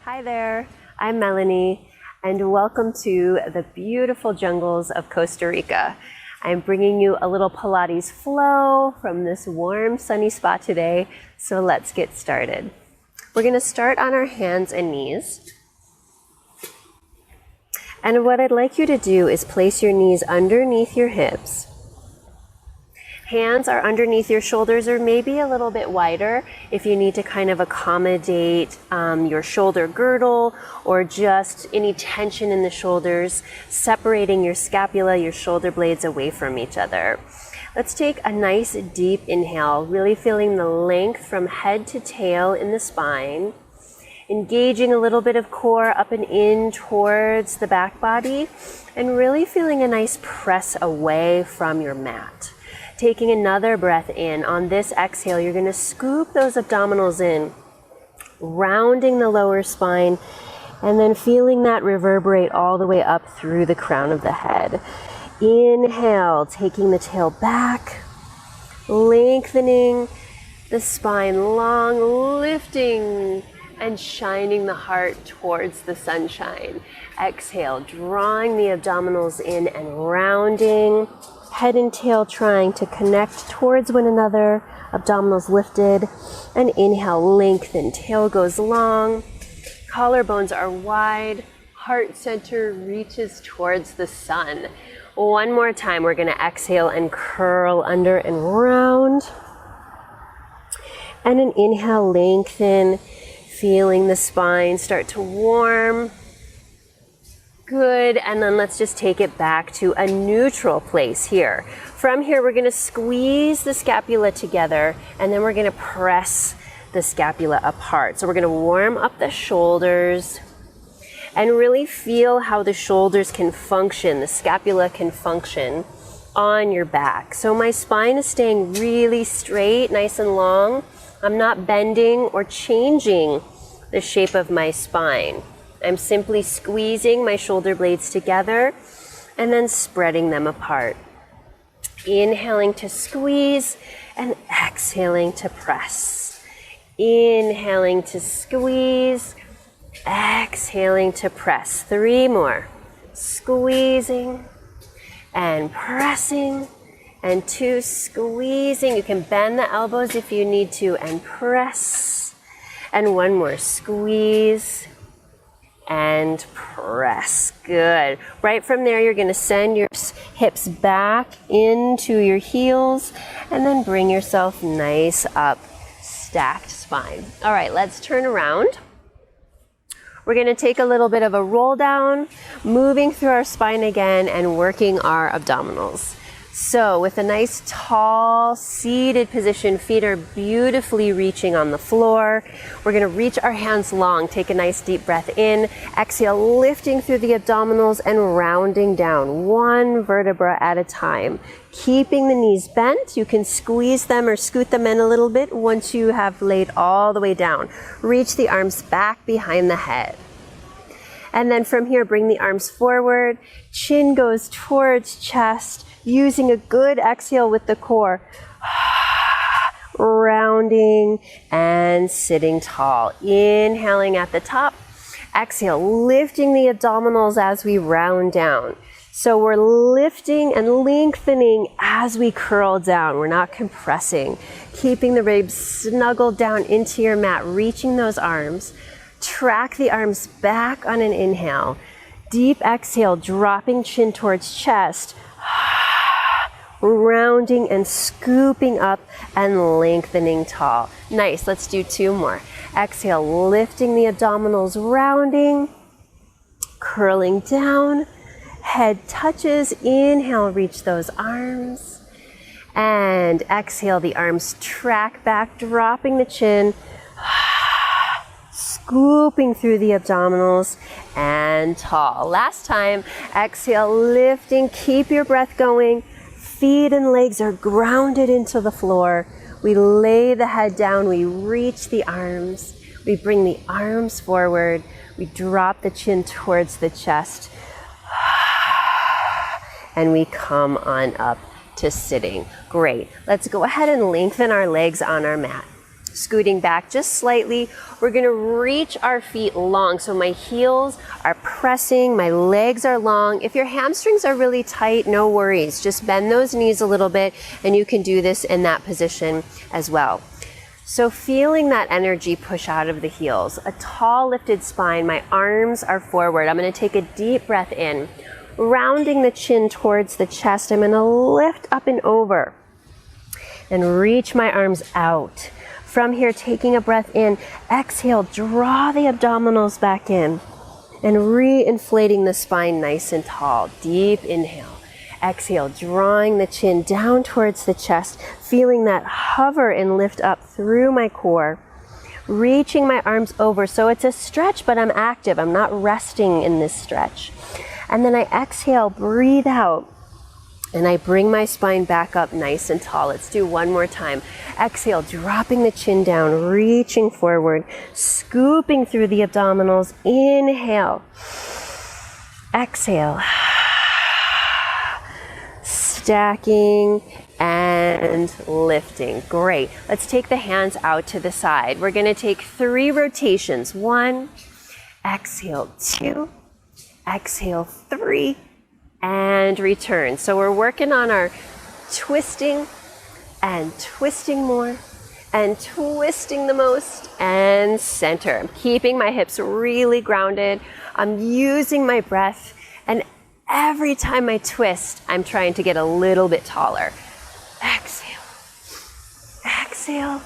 Hi there, I'm Melanie, and welcome to the beautiful jungles of Costa Rica. I'm bringing you a little Pilates flow from this warm, sunny spot today, so let's get started. We're going to start on our hands and knees. And what I'd like you to do is place your knees underneath your hips. Hands are underneath your shoulders or maybe a little bit wider if you need to kind of accommodate your shoulder girdle or just any tension in the shoulders, separating your scapula, your shoulder blades away from each other. Let's take a nice deep inhale, really feeling the length from head to tail in the spine, engaging a little bit of core up and in towards the back body, and really feeling a nice press away from your mat. Taking another breath in. On this exhale, you're going to scoop those abdominals in, rounding the lower spine, and then feeling that reverberate all the way up through the crown of the head. Inhale, taking the tail back, lengthening the spine long, lifting and shining the heart towards the sunshine. Exhale, drawing the abdominals in and rounding. Head and tail trying to connect towards one another, abdominals lifted, and inhale, lengthen, tail goes long, collarbones are wide, heart center reaches towards the sun. One more time, we're going to exhale and curl under and round. And an inhale, lengthen, feeling the spine start to warm. Good, and then let's just take it back to a neutral place here. From here, we're gonna squeeze the scapula together, and then we're gonna press the scapula apart. So we're gonna warm up the shoulders and really feel how the shoulders can function, the scapula can function on your back. So my spine is staying really straight, nice and long. I'm not bending or changing the shape of my spine. I'm simply squeezing my shoulder blades together and then spreading them apart. Inhaling to squeeze and exhaling to press. Inhaling to squeeze, exhaling to press. 3 more. Squeezing and pressing, and 2, squeezing. You can bend the elbows if you need to and press. And 1 more, squeeze and press. Good. Right from there, you're going to send your hips back into your heels and then bring yourself nice up, stacked spine. All right, let's turn around. We're going to take a little bit of a roll down, moving through our spine again and working our abdominals. So with a nice tall seated position, feet are beautifully reaching on the floor. We're going to reach our hands long, take a nice deep breath in, exhale, lifting through the abdominals and rounding down, 1 vertebra at a time. Keeping the knees bent, you can squeeze them or scoot them in a little bit once you have laid all the way down. Reach the arms back behind the head. And then from here, bring the arms forward, chin goes towards chest, using a good exhale with the core, rounding and sitting tall. Inhaling at the top, exhale, lifting the abdominals as we round down. So we're lifting and lengthening as we curl down. We're not compressing. Keeping the ribs snuggled down into your mat, reaching those arms. Track the arms back on an inhale. Deep exhale, dropping chin towards chest. Rounding and scooping up and lengthening tall. Nice, let's do 2 more. Exhale, lifting the abdominals, rounding, curling down, head touches, inhale, reach those arms, and exhale, the arms track back, dropping the chin, scooping through the abdominals, and tall. Last time, exhale, lifting, keep your breath going. Feet and legs are grounded into the floor. We lay the head down, we reach the arms, we bring the arms forward, we drop the chin towards the chest, and we come on up to sitting. Great. Let's go ahead and lengthen our legs on our mat. scooting back just slightly. We're gonna reach our feet long. So my heels are pressing, my legs are long. If your hamstrings are really tight, no worries. Just bend those knees a little bit and you can do this in that position as well. So feeling that energy push out of the heels, a tall lifted spine, my arms are forward. I'm gonna take a deep breath in, rounding the chin towards the chest. I'm gonna lift up and over and reach my arms out. From here, taking a breath in, exhale, draw the abdominals back in and re-inflating the spine nice and tall. Deep inhale. Exhale, drawing the chin down towards the chest, feeling that hover and lift up through my core. Reaching my arms over, so it's a stretch, but I'm active. I'm not resting in this stretch. And then I exhale, breathe out, and I bring my spine back up nice and tall. Let's do one more time. Exhale, dropping the chin down, reaching forward, scooping through the abdominals. Inhale. Exhale. Stacking and lifting. Great. Let's take the hands out to the side. We're going to take 3 rotations. 1, exhale, 2, exhale, 3, and return. So we're working on our twisting and twisting more and twisting the most and center. I'm keeping my hips really grounded. I'm using my breath, and every time I twist, I'm trying to get a little bit taller. Exhale, exhale,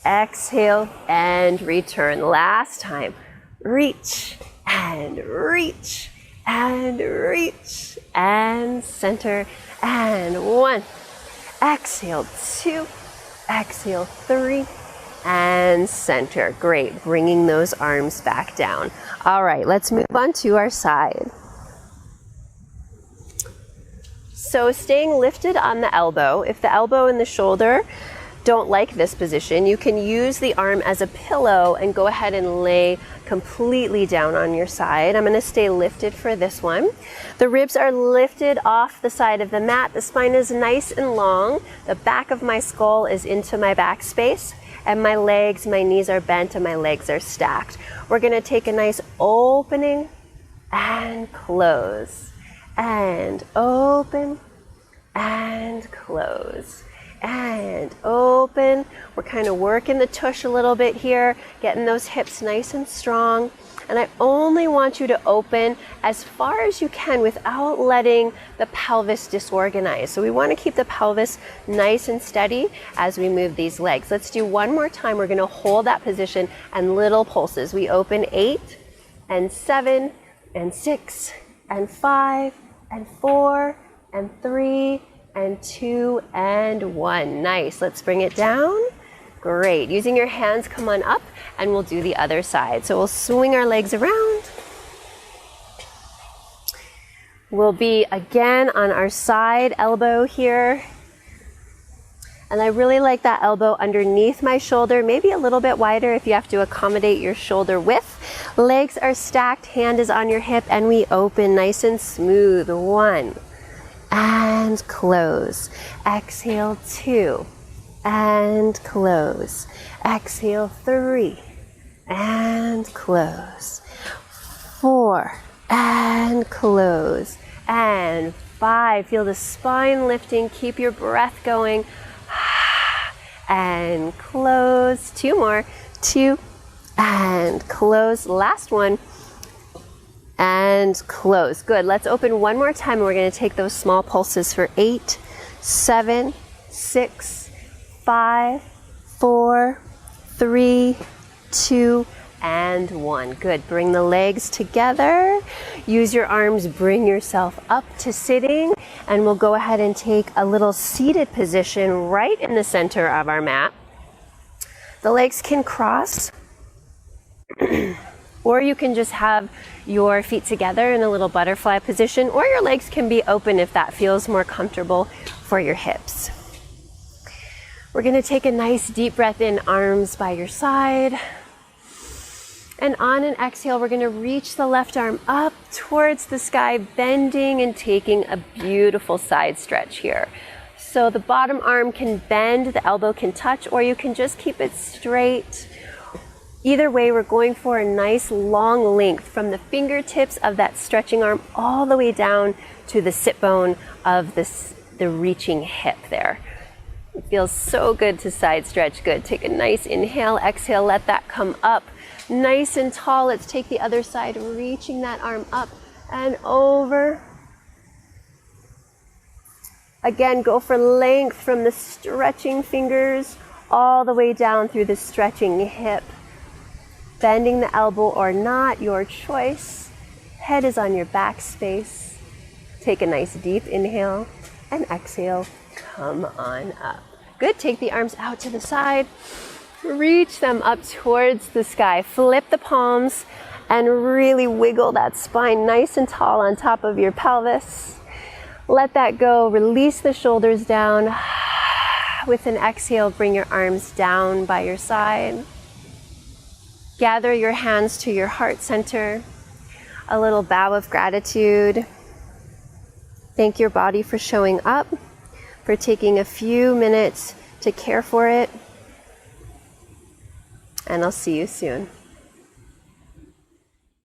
exhale, and return. Last time. Reach and reach and reach and center. And 1. Exhale, 2. Exhale, 3. And center. Great. Bringing those arms back down. All right, let's move on to our side. So staying lifted on the elbow. If the elbow and the shoulder don't like this position, you can use the arm as a pillow and go ahead and lay completely down on your side. I'm going to stay lifted for this one. The ribs are lifted off the side of the mat. The spine is nice and long. The back of my skull is into my back space, and my legs, my knees are bent and my legs are stacked. We're going to take a nice opening and close. And open and close and open. We're kind of working the tush a little bit here, getting those hips nice and strong. And I only want you to open as far as you can without letting the pelvis disorganize. So we want to keep the pelvis nice and steady as we move these legs. Let's do one more time. We're going to hold that position and little pulses. We open 8 and 7 and 6 and 5 and 4 and 3 and 2 and 1. Nice. Let's bring it down. Great. Using your hands, come on up, and we'll do the other side. So we'll swing our legs around. We'll be again on our side elbow here. And I really like that elbow underneath my shoulder, maybe a little bit wider if you have to accommodate your shoulder width. Legs are stacked, hand is on your hip, and we open nice and smooth. 1 and close. Exhale, 2 and close. Exhale, 3 and close. 4 and close. And 5. Feel the spine lifting. Keep your breath going. And close. 2 more. 2 and close. Last one. And close. Good. Let's open one more time. We're going to take those small pulses for 8, 7, 6, 5, 4, 3, 2, and 1. Good. Bring the legs together. Use your arms. Bring yourself up to sitting. And we'll go ahead and take a little seated position right in the center of our mat. The legs can cross. Or you can just have your feet together in a little butterfly position, or your legs can be open if that feels more comfortable for your hips. We're going to take a nice deep breath in, arms by your side. And on an exhale, we're going to reach the left arm up towards the sky, bending and taking a beautiful side stretch here. So the bottom arm can bend, the elbow can touch, or you can just keep it straight. Either way, we're going for a nice long length from the fingertips of that stretching arm all the way down to the sit bone of the reaching hip there. It feels so good to side stretch. Good. Take a nice inhale, exhale, let that come up nice and tall. Let's take the other side, reaching that arm up and over. Again, go for length from the stretching fingers all the way down through the stretching hip. Bending the elbow or not, your choice. Head is on your back space. Take a nice deep inhale and exhale. Come on up. Good. Take the arms out to the side. Reach them up towards the sky. Flip the palms and really wiggle that spine nice and tall on top of your pelvis. Let that go. Release the shoulders down. With an exhale, bring your arms down by your side. Gather your hands to your heart center. A little bow of gratitude. Thank your body for showing up, for taking a few minutes to care for it. And I'll see you soon.